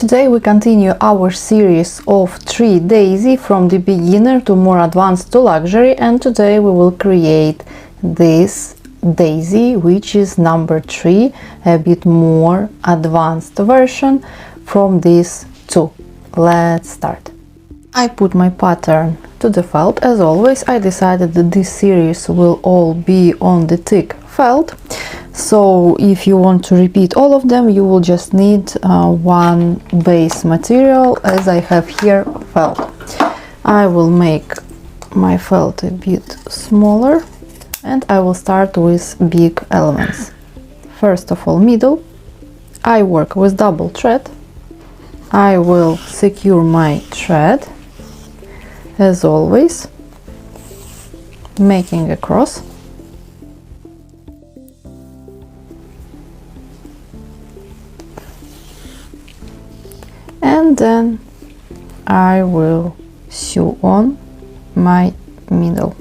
Today we continue our series of 3 daisy from the beginner to more advanced to luxury, and today we will create this daisy, which is number 3, a bit more advanced version from these two. Let's start. I put my pattern to the felt. As always, I decided that this series will all be on the thick felt. So if you want to repeat all of them, you will just need one base material, as I have here felt. I will make my felt a bit smaller and I will start with big elements. First of all, middle. I work with double thread. I will secure my thread as always, making a cross. And then I will sew on my middle.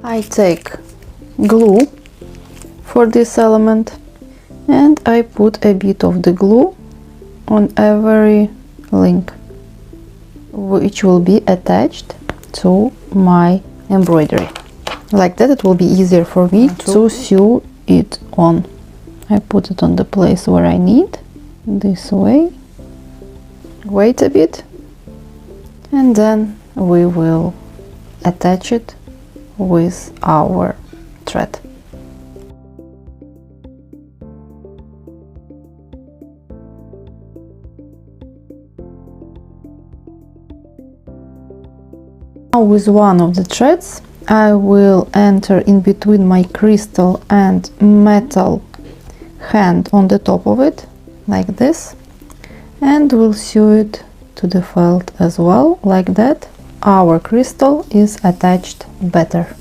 I take glue for this element and I put a bit of the glue on every link, which will be attached to my embroidery. Like that it will be easier for me to sew it on. I put it on the place where I need, this way. Wait a bit and then we will attach it with our thread. Now with one of the threads I will enter in between my crystal and metal hand on the top of it, like this, and we'll sew it to the felt as well, like that. Our crystal is attached better.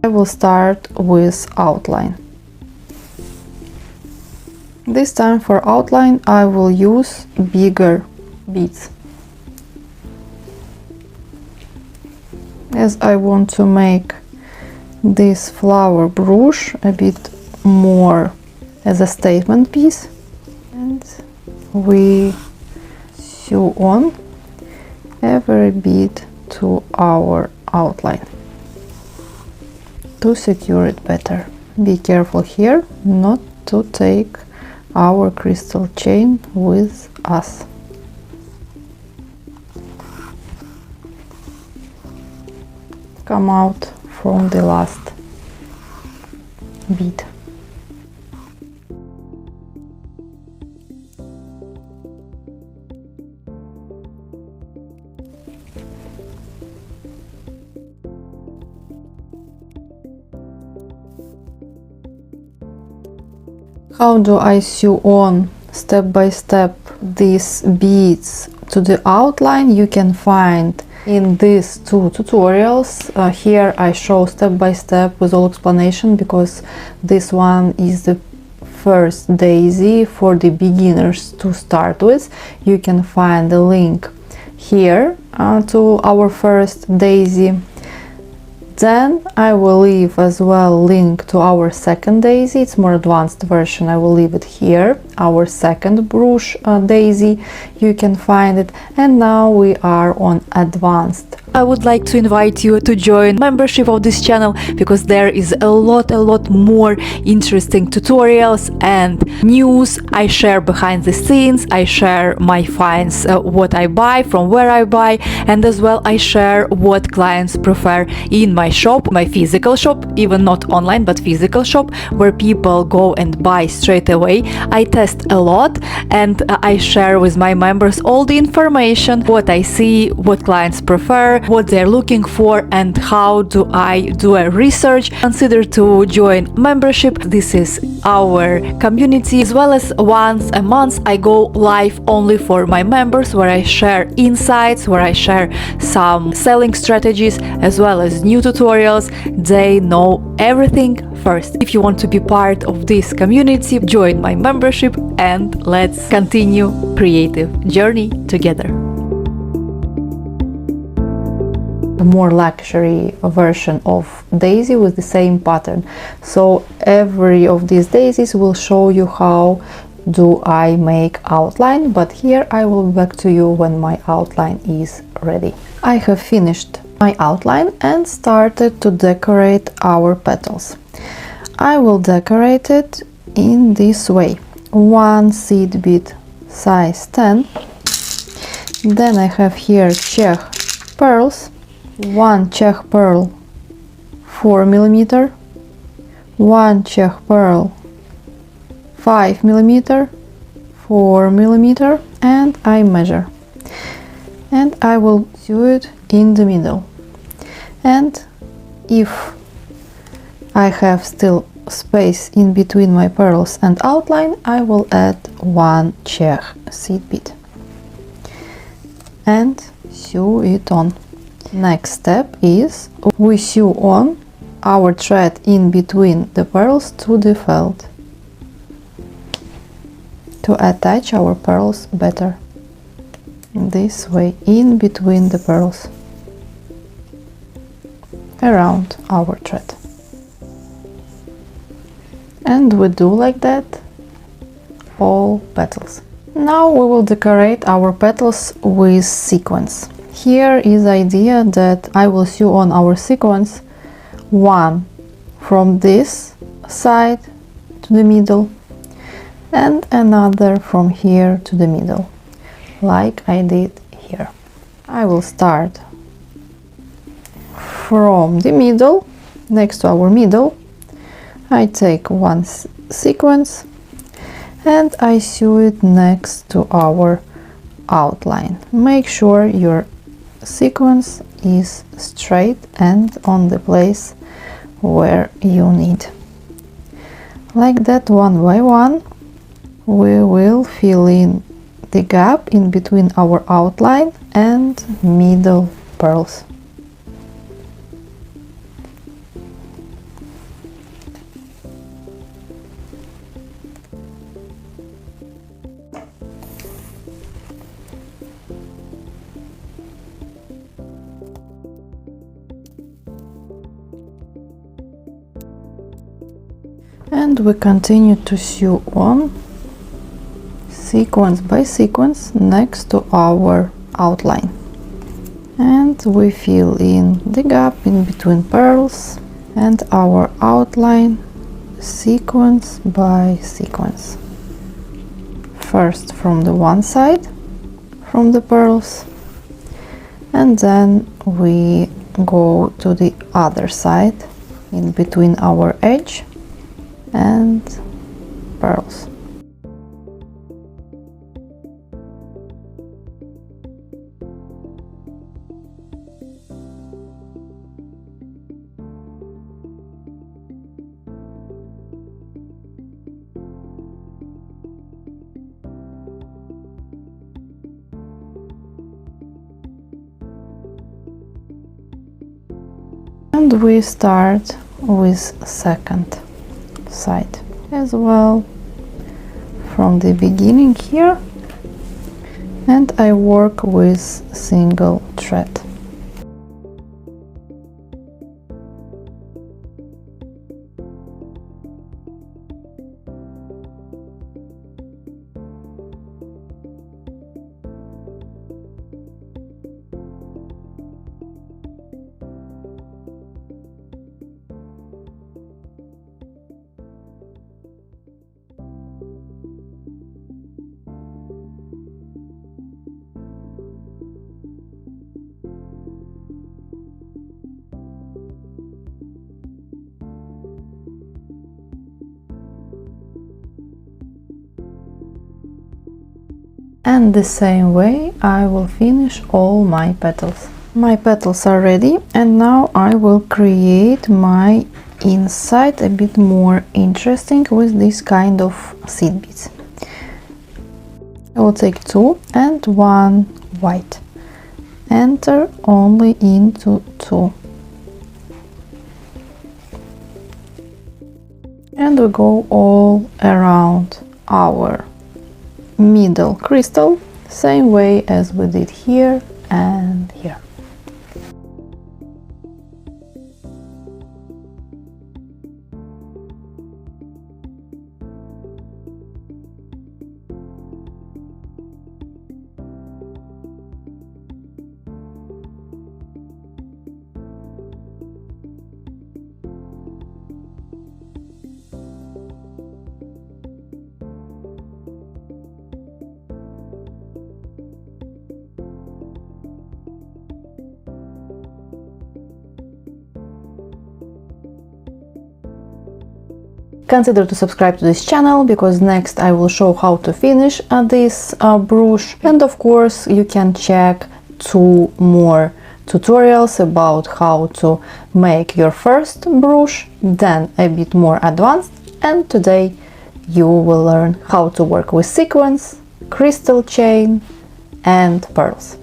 I will start with outline. This time for outline I will use bigger beads, as I want to make this flower brooch a bit more as a statement piece. And we sew on every bead to our outline to secure it better. Be careful here not to take our crystal chain with us. Come out from the last bead. How do I sew on step by step these beads to the outline? You can find in these two tutorials. Here I show step by step with all explanation, because this one is the first daisy for the beginners to start with. You can find the link here to our first daisy. Then I will leave as well link to our second daisy. It's more advanced version. I will leave it here, our second brooch daisy. You can find it. And now we are on advanced. I would like to invite you to join membership of this channel, because there is a lot more interesting tutorials and news. I share behind the scenes, I share my finds, what I buy, from where I buy, and as well I share what clients prefer in my shop, my physical shop, even not online but physical shop, where people go and buy straight away. I test a lot and I share with my members all the information, what I see, what clients prefer, what they're looking for and how do I do a research. Consider to join membership. This is our community, as well as once a month I go live only for my members, where I share insights, where I share some selling strategies as well as new tutorials. They know everything first. If you want to be part of this community, join my membership and let's continue creative journey together. A more luxury version of daisy with the same pattern. So every of these daisies will show you how do I make outline, but here I will be back to you when my outline is ready. I have finished my outline and started to decorate our petals. I will decorate it in this way. One seed bead size 10. Then I have here Czech pearls. One Czech pearl 4 mm, one Czech pearl 5 mm, 4 mm, and I measure. And I will sew it in the middle. And if I have still space in between my pearls and outline, I will add one Czech seed bead and sew it on. Next step is we sew on our thread in between the pearls to the felt to attach our pearls better. This way, in between the pearls, around our thread. And we do like that all petals. Now we will decorate our petals with sequins. Here is the idea that I will sew on our sequins, one from this side to the middle and another from here to the middle, like I did here. I will start from the middle, next to our middle. I take one sequence and I sew it next to our outline. Make sure your sequence is straight and on the place where you need. Like that, one by one, we will fill in the gap in between our outline and middle pearls. And we continue to sew on sequence by sequence next to our outline. And we fill in the gap in between pearls and our outline sequence by sequence. First from the one side, from the pearls, and then we go to the other side in between our edge and pearls. And we start with second side as well from the beginning here, and I work with single thread. And the same way I will finish all my petals. My petals are ready, and now I will create my inside a bit more interesting with this kind of seed beads. I will take 2 and 1 white. Enter only into 2. And we go all around our middle crystal, same way as we did here and here. Consider to subscribe to this channel, because next I will show how to finish this brooch, and of course you can check 2 more tutorials about how to make your first brooch, then a bit more advanced, and today you will learn how to work with sequins, crystal chain and pearls.